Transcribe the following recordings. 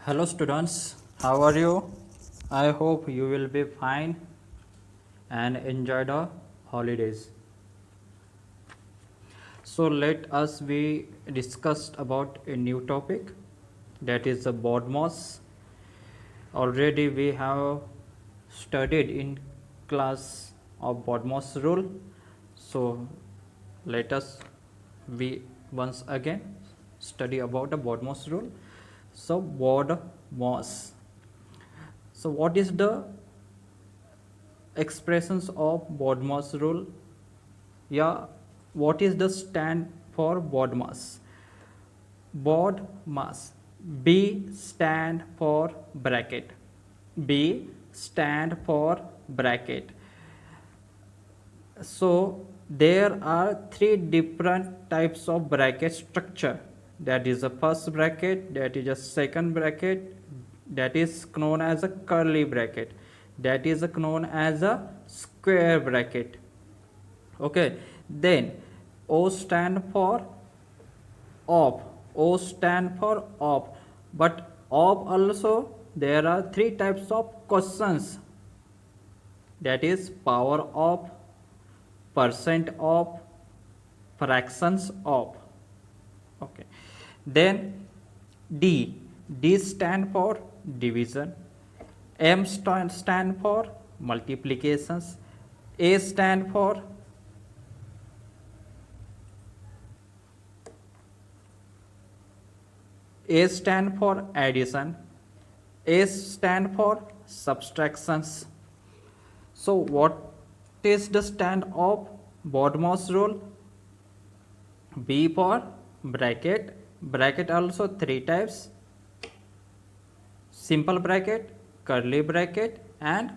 Hello students, how are you? I hope you will be fine and enjoy the holidays. So let us be discussed about a new topic, that is the BODMAS. Already we have studied in class of BODMAS rule. So let us we once again study about the BODMAS rule. So BODMAS. So what is the expressions of BODMAS rule? Yeah, what is the stand for BODMAS? BODMAS. B stand for bracket. B stand for bracket. So there are three different types of bracket structure. That is the first bracket, that is a second bracket, that is known as a curly bracket, that is known as a square bracket. Okay, then O stand for off. O stand for off. But off also there are three types of questions, that is power off, percent of, fractions of. Okay, then d d stand for division, m stand for multiplications, a stand for addition, s stand for subtractions. So what is the stand of BODMAS rule? B for bracket. Bracket also three types: simple bracket, curly bracket, and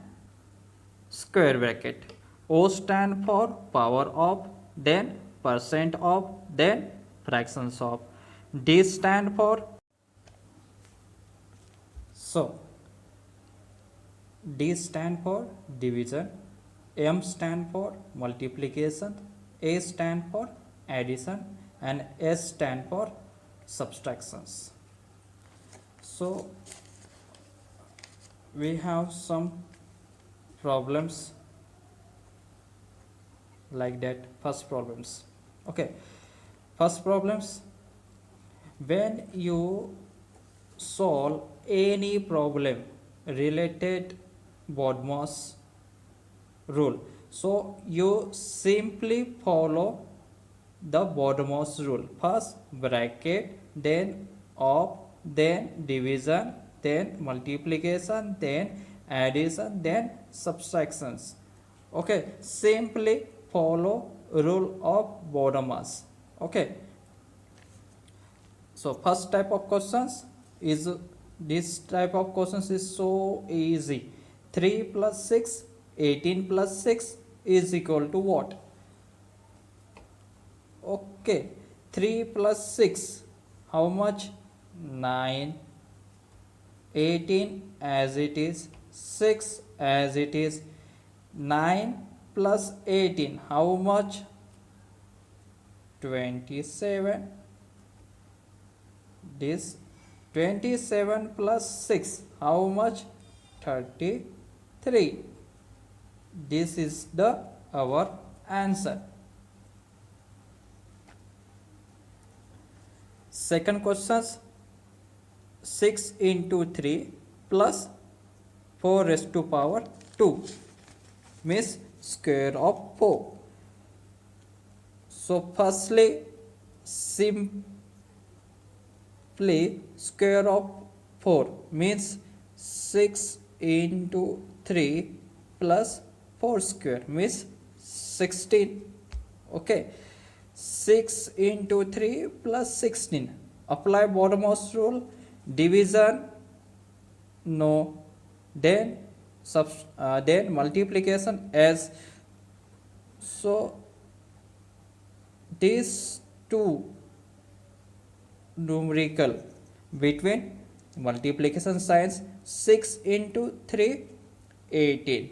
square bracket. O stand for power of, then percent of, then fractions of. D stand for so D stand for division, M stand for multiplication, A stand for addition, and S stand for subtractions. So we have some problems like that. First problems: when you solve any problem related BODMAS rule, so you simply follow the BODMAS rule. First bracket, then of, then division, then multiplication, then addition, then subtractions. Okay, simply follow rule of BODMAS. Okay, so first type of questions is this type of questions is so easy. 3 plus 6, 18 plus 6 is equal to what? Okay, 3 plus 6, how much? 9. 18 as it is, 6 as it is. 9 plus 18, how much? 27. This 27 plus 6, how much? 33. This is the our answer. Second question: 6 into 3 plus 4 raised to power 2 means square of 4. So firstly, simply square of 4 means 6 into 3 plus 4 square means 16. Okay, 6 into 3 plus 16. Apply BODMAS rule. Division, no. Then then multiplication as. So these two numerical between multiplication signs. 6 into 3, 18.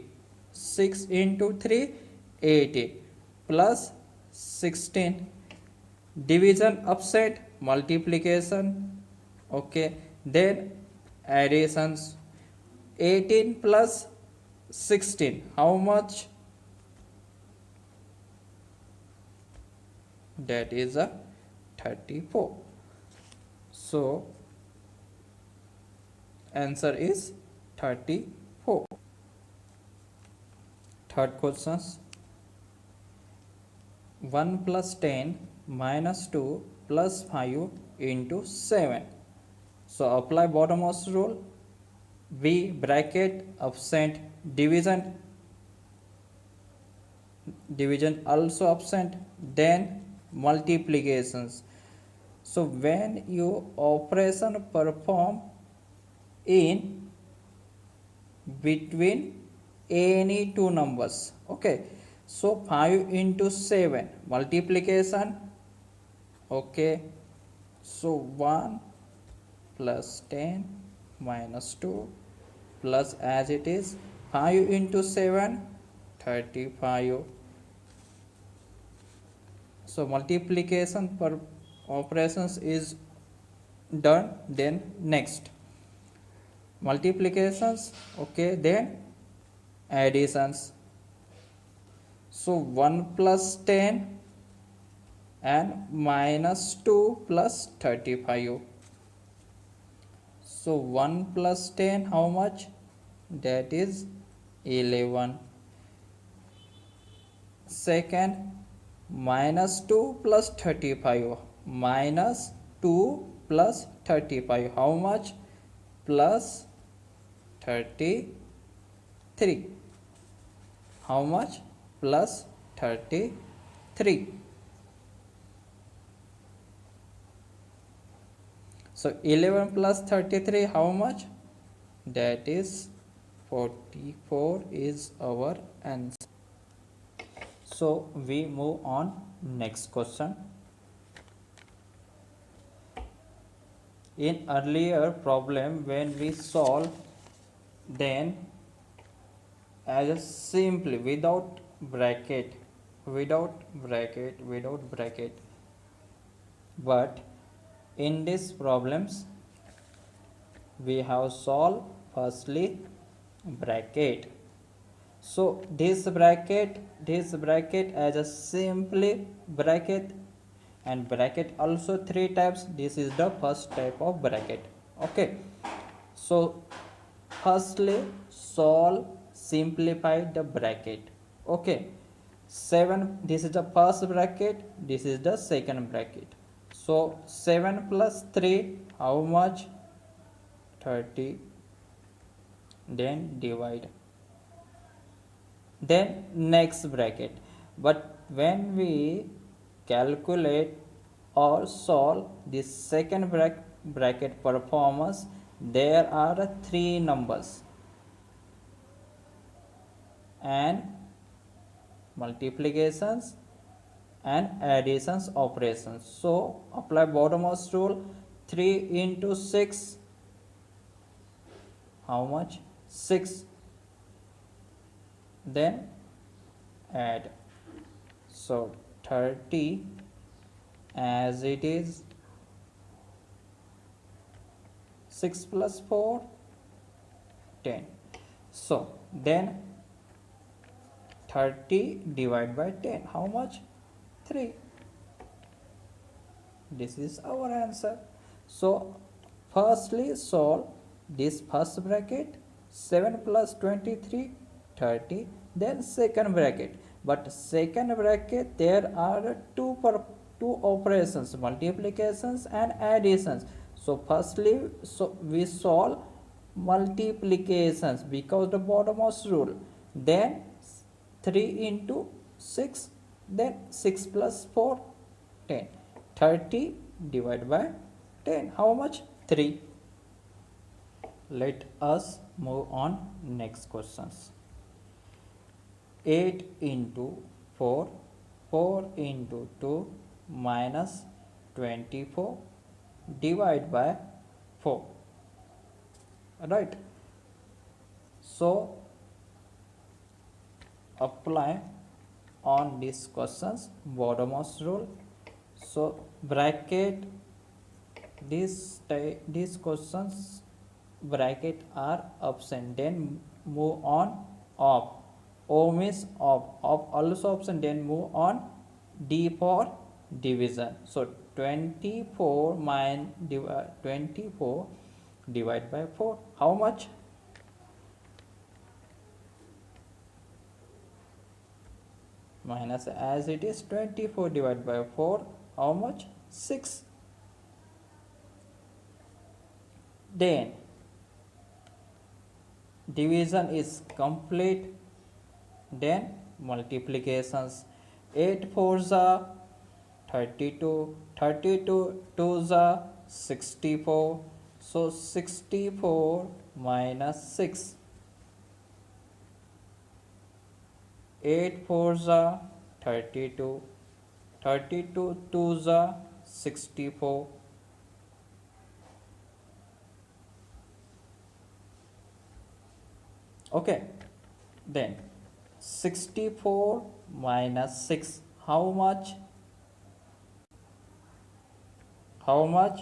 6 into 3, 18 plus 16. Division upside, multiplication. Okay, then additions. 18 plus 16, how much? That is a 34. So answer is 34. Third questions. 1 plus 10 minus 2 plus 5 into 7. So apply bottommost rule. V bracket absent, division also absent, then multiplications. So when you operation perform in between any two numbers, okay, so 5 into 7 multiplication, okay, so 1 plus 10 minus 2 plus as it is 5 into 7 35. So multiplication per operations is done. Then next multiplications, okay, then additions. So 1 plus 10 and minus 2 plus 35. So 1 plus 10, how much? That is 11. Second, minus 2 plus 35, minus 2 plus 35, how much? Plus 33. How much? Plus 33. So 11 plus 33, how much? That is 44 is our answer. So we move on next question. In earlier problem when we solve, then as a simply without bracket, but in these problems we have solved firstly bracket. So this bracket as a simply bracket, and bracket also three types. This is the first type of bracket, okay. So firstly solve, simplify the bracket, okay. 7, this is the first bracket, this is the second bracket. So 7 plus 3, how much? 30. Then divide, then next bracket. But when we calculate or solve this second bracket performance, there are three numbers and multiplications and additions operations. So apply bottommost rule. 3 into 6, how much? 6. Then add, so 30 as it is. 6 plus 4, 10. So then 30 divided by 10, how much? 3. This is our answer. So firstly solve this first bracket, 7 plus 23, 30. Then second bracket, but second bracket there are two operations, multiplications and additions. So firstly, we solve multiplications because the bottommost rule. Then 3 into 6, then 6 plus 4, 10. 30 divided by 10, how much? 3. Let us move on next questions. 8 into 4, 4 into 2 minus 24 divided by 4, right? So apply on these questions bottommost rule. So bracket these questions bracket are absent, then move on off. O means off also absent, then move on D for division. So 24 divided by 4. How much? Minus, as it is 24 divided by 4. How much? 6. Then division is complete, then multiplications. 8 4s are 32, 32 2s are 64, so 64 minus 6. 8 4s are 32, 32 2s are 64. Okay, then 64 minus 6, how much? How much?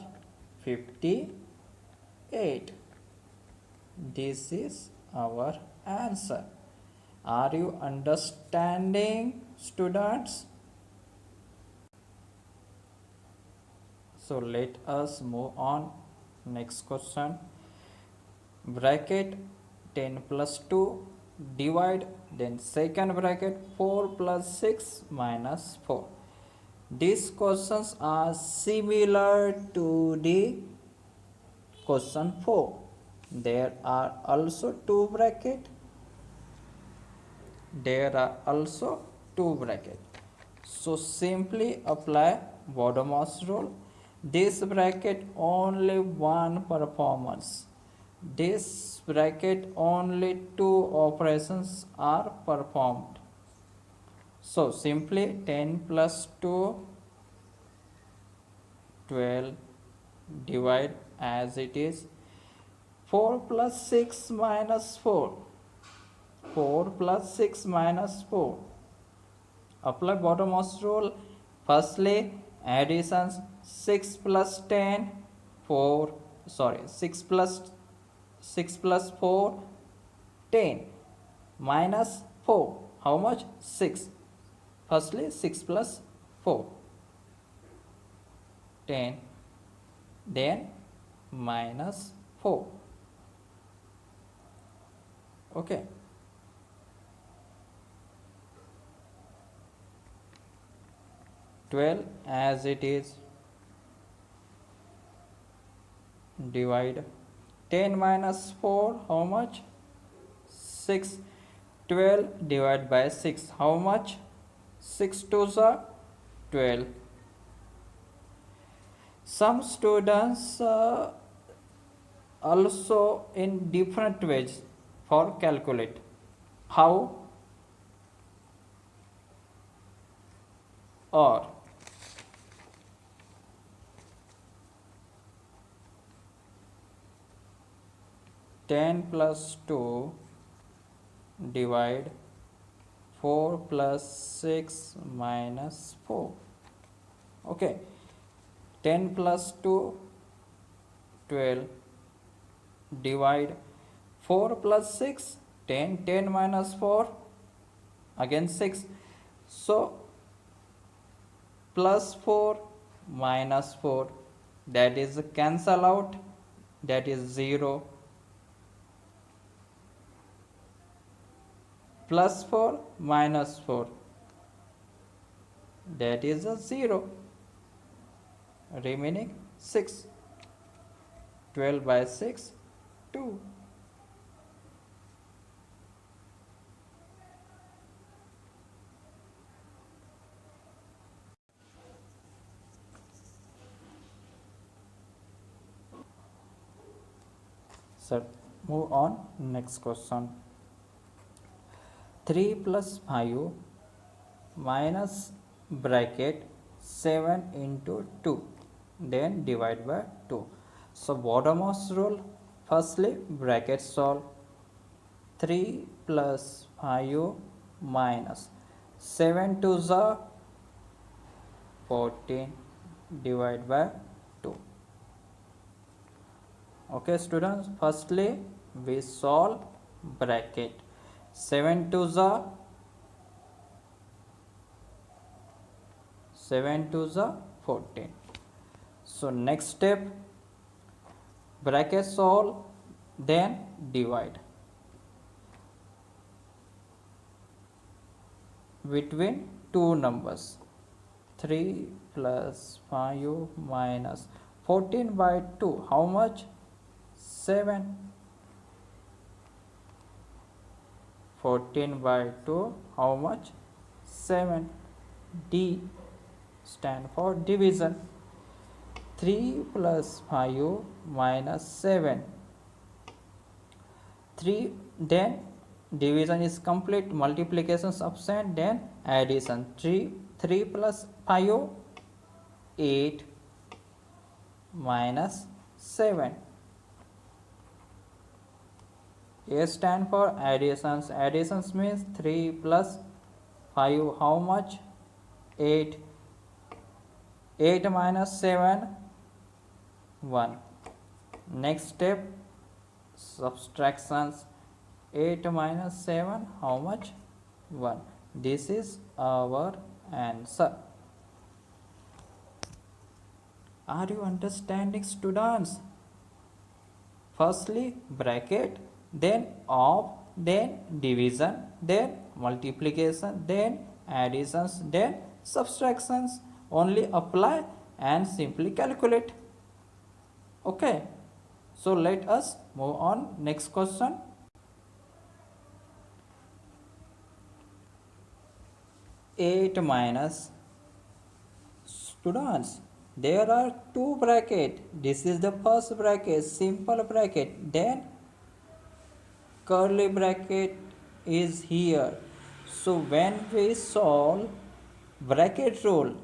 58. This is our answer. Are you understanding, students? So let us move on. Next question. Bracket 10 plus 2 divide, then second bracket 4 plus 6 minus 4. These questions are similar to the question 4. There are also two bracket. There are also two bracket. So simply apply Bode-Morse rule. This bracket only one performance. This bracket only two operations are performed. So simply 10 plus 2, 12, divide as it is. 4 plus 6 minus 4. 4 plus 6 minus 4. Apply Bode-Morse rule. Firstly, additions 6 plus 10, 4, 6 plus 4, 10, minus 4. How much? 6. Firstly, 6 plus 4, 10, then minus 4. Okay. As it is, divide 10 minus 4, how much? 6. 12 divided by 6, how much? 6 2s are 12. Some students also in different ways for calculate. How? Or 10 plus 2 divide 4 plus 6 minus 4. Okay. 10 plus 2, 12, divide 4 plus 6, 10, 10 minus 4, again 6. So plus 4 minus 4, that is cancel out, that is 0. Plus 4 minus 4, that is a 0. Remaining 6. 12 by 6, 2. So move on. Next question. 3 plus 5 minus bracket 7 into 2, then divide by 2. So Bode-Morse rule. Firstly, bracket solve. 3 plus 5 minus 7 to the 14, divide by 2. Okay students, firstly we solve bracket. 7 to the 14. So next step, bracket solve, then divide between two numbers. 3 plus 5 minus 14 by 2, how much? 7. 14 by 2, how much? 7. D stand for division. 3 plus 5 minus 7. 3, then division is complete, multiplication is absent, then addition. 3 plus 5, 8 minus 7. A stand for additions. Additions means 3 plus 5, how much? 8. 8 minus 7, 1. Next step, subtractions. 8 minus 7, how much? 1. This is our answer. Are you understanding students? Firstly bracket, then of, then division, then multiplication, then additions, then subtractions. Only apply and simply calculate. Okay, so let us move on. Next question. Eight minus, students, there are two bracket. This is the first bracket, simple bracket, then curly bracket is here. So when we solve bracket rule,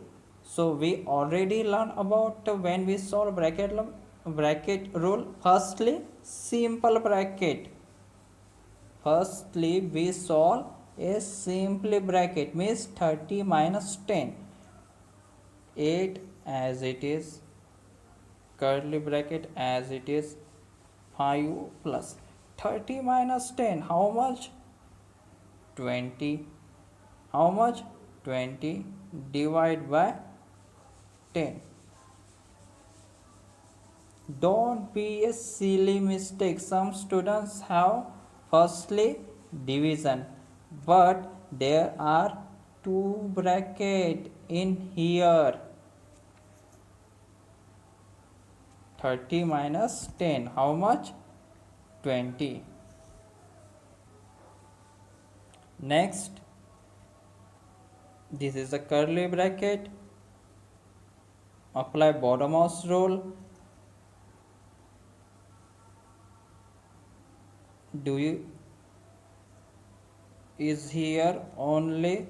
so we already learned about when we solve bracket rule. Firstly simple bracket. Firstly we solve a simple bracket, means 30 minus 10. 8 as it is, curly bracket as it is, 5 plus 30 minus 10, how much? 20. How much? 20 divided by 10. Don't be a silly mistake. Some students have firstly division, but there are two bracket in here. 30 minus 10, how much? 20. Next, this is a curly bracket. Apply bottommost rule. Do you is here only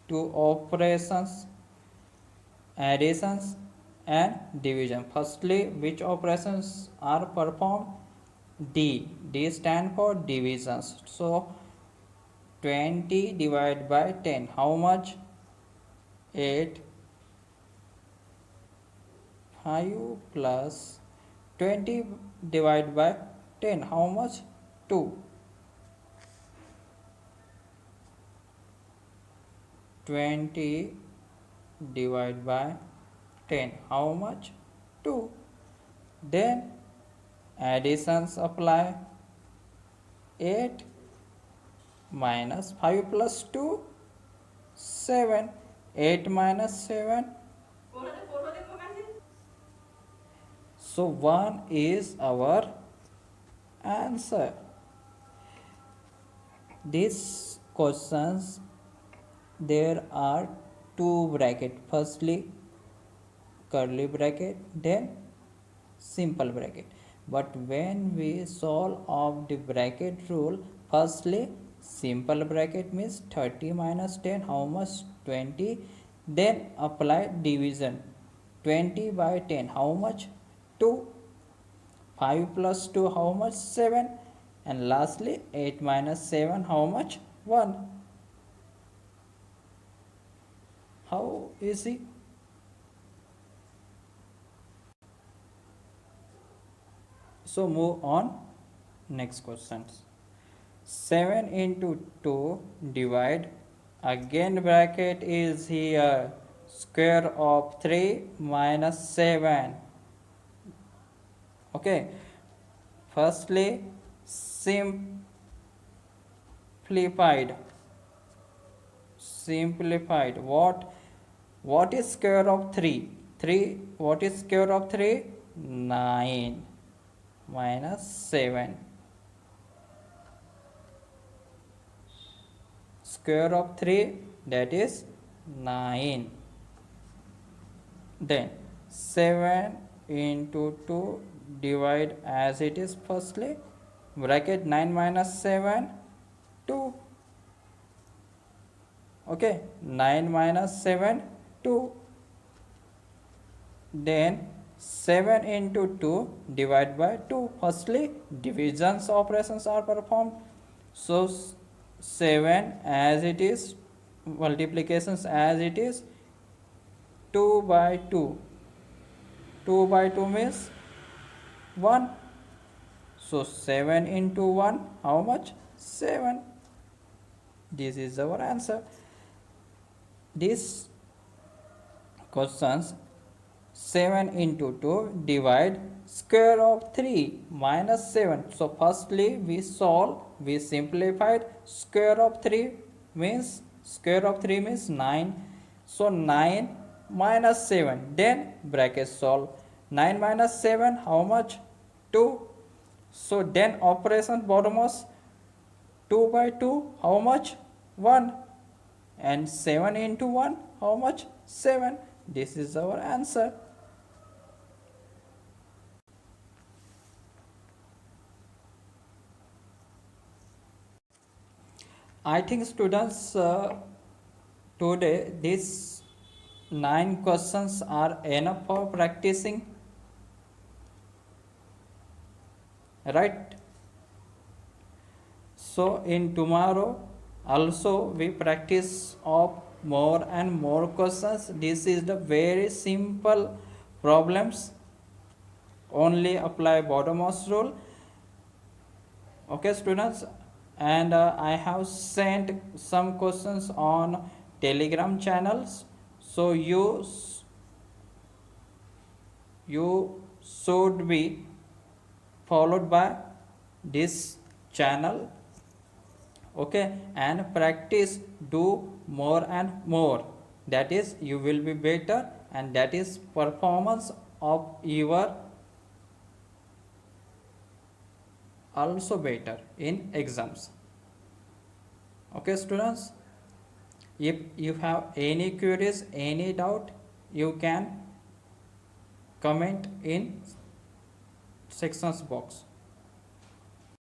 two operations, additions and division. Firstly, which operations are performed? D stand for divisions. So 20 divided by 10, how much? 8. 5 plus 20 divided by 10, how much? 2. 20 divided by 10, how much? 2. Then additions apply. 8 minus 5 plus 2, 7. 8 minus 7, so 1 is our answer. These questions, there are two bracket. Firstly curly bracket, then simple bracket. But when we solve of the bracket rule, firstly simple bracket means 30 minus 10, how much? 20. Then apply division. 20 by 10, how much? 2. 5 plus 2, how much? 7. And lastly 8 minus 7, how much? 1. How easy? So move on next questions. 7 into 2 divide, again bracket is here, square of 3 minus 7. Okay, firstly simplified what is square of 3? What is square of 3? 9 minus 7. Square of 3, that is 9. Then 7 into 2 divide as it is, firstly bracket 9 minus 7, 2. Okay, 9 minus 7, 2. Then 7 into 2 divide by 2. Firstly divisions operations are performed, so 7 as it is, multiplications as it is, 2 by 2. 2 by 2 means 1. So 7 into 1, how much? 7. This is our answer. This questions 7 into 2 divide square of 3 minus 7. So firstly we simplified. Square of 3 means 9. So 9 minus 7, then bracket solve. 9 minus 7, how much? 2. So then operation bottommost, 2 by 2, how much? 1. And 7 into 1, how much? 7. This is our answer. I think students, today these 9 questions are enough for practicing, right? So in tomorrow also we practice of more and more questions. This is the very simple problems, only apply Bottomos rule. Okay students, and I have sent some questions on Telegram channels, so you should be followed by this channel. Okay, and practice, do more and more, that is you will be better, and that is performance of your also better in exams. Okay students, if you have any queries, any doubt, you can comment in sections box.